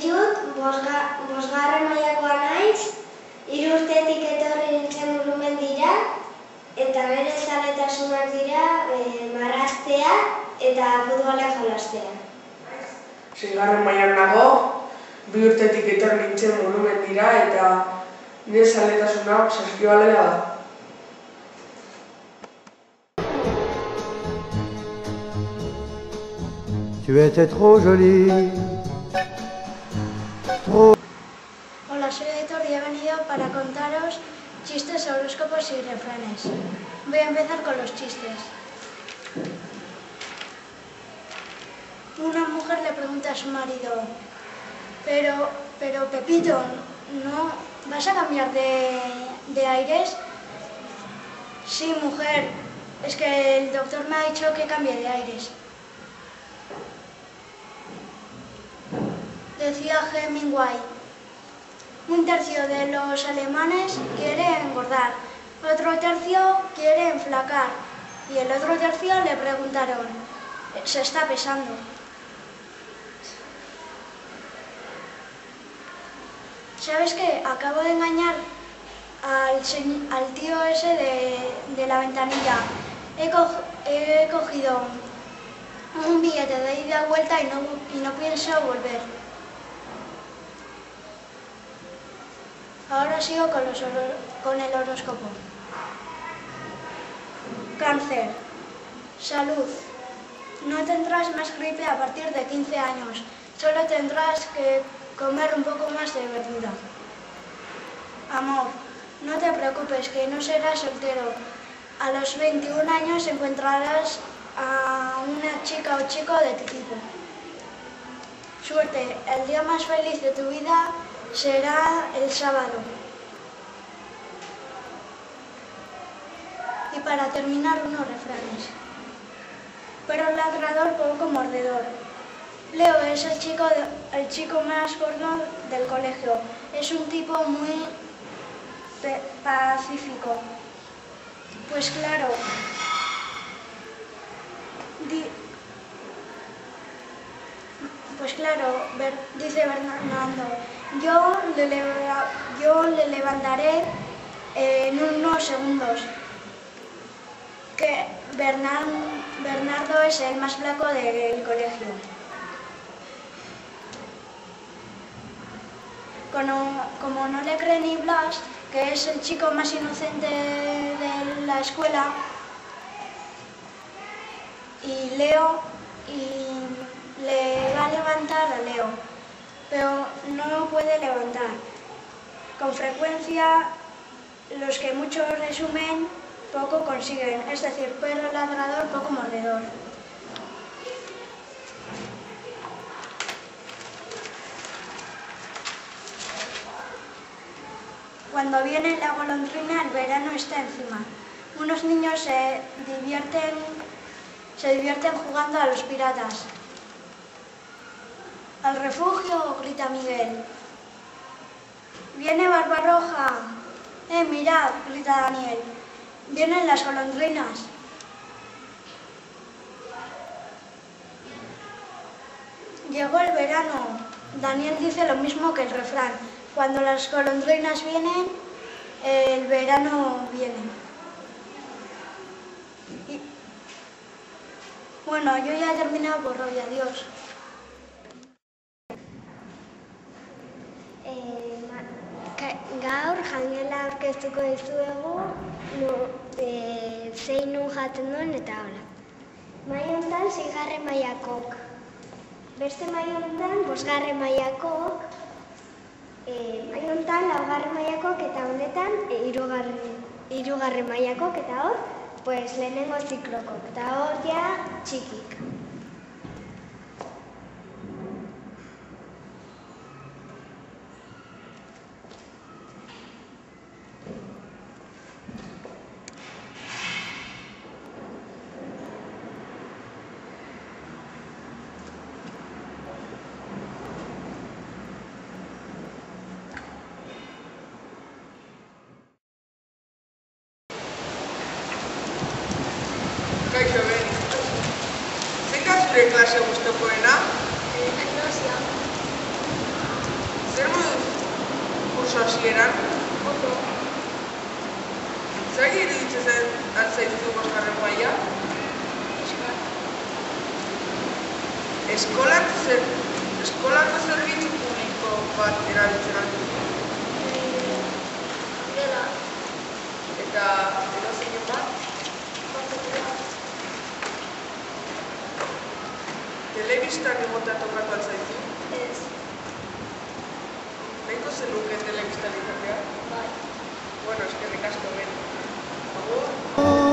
ditut, bosgarren mailakoa naiz, 3 urtetik etorri nintzen Urrumendira, eta bere zaletasunak dira marraztea eta futbola jolastea. 6. mailan nago, 2 urtetik etorri nintzen Urrumendira, eta nire zaletasuna saskibalea da. Tu étais trop jolie, trop... Hola, soy Aitor y he venido para contaros chistes, horóscopos y refranes. Voy a empezar con los chistes. Una mujer le pregunta a su marido, pero Pepito, ¿no vas a cambiar de aires? Sí, mujer, es que el doctor me ha dicho que cambie de aires. Decía Hemingway, 1/3 de los alemanes quiere engordar, otro tercio quiere enflacar y el otro tercio le preguntaron, ¿se está pesando? ¿Sabes qué? Acabo de engañar al tío ese de la ventanilla. He cogido un billete de ida y vuelta y no pienso volver. Ahora sigo con el horóscopo. Cáncer. Salud. No tendrás más gripe a partir de 15 años. Solo tendrás que comer un poco más de verdura. Amor. No te preocupes, que no serás soltero. A los 21 años encontrarás a una chica o chico de tu tipo. Suerte. El día más feliz de tu vida será el sábado. Y para terminar, unos refranes. Perro ladrador, poco mordedor. Leo es el chico más gordo del colegio. Es un tipo muy pacífico. Pues claro. Dice Fernando, yo le levantaré en unos segundos. Que Bernardo es el más flaco del colegio. Como no le cree ni Blas, que es el chico más inocente de la escuela, y le va a levantar a Leo, pero no puede levantar. Con frecuencia, los que mucho resumen, poco consiguen, es decir, perro ladrador, poco mordedor. Cuando viene la golondrina, el verano está encima. Unos niños se divierten jugando a los piratas. ¡Al refugio!, grita Miguel. ¡Viene Barbarroja! Mirad!, grita Daniel. ¡Vienen las golondrinas! Llegó el verano. Daniel dice lo mismo que el refrán. Cuando las golondrinas vienen, el verano viene. Bueno, yo ya he terminado por hoy. Adiós. Gaur jangela aurkeztuko dizuegu zein nun jaten duen eta hola. Maila honetan 6. mailakok. Beste maila honetan 5. mailakok. Maila honetan 4. mailakok eta honetan 3. mailakok eta hor lehenengo ziklokok eta hor ja txikik. Kaixo, zein da zure klase gustukoena? Biologia. Zer moduz kurso hasieran? Ondo. Zer iruditzen altzaizu 5. maila? Eskolako zerbitzu publiko bat erabiltzen alduzu? Gela. Eta edozein bat? Telebistan egotea tokatu altzaizu? Ez. Nahiko zenuke telebistan izatea? Bai. Bueno, eskerrik asko ben. Agur.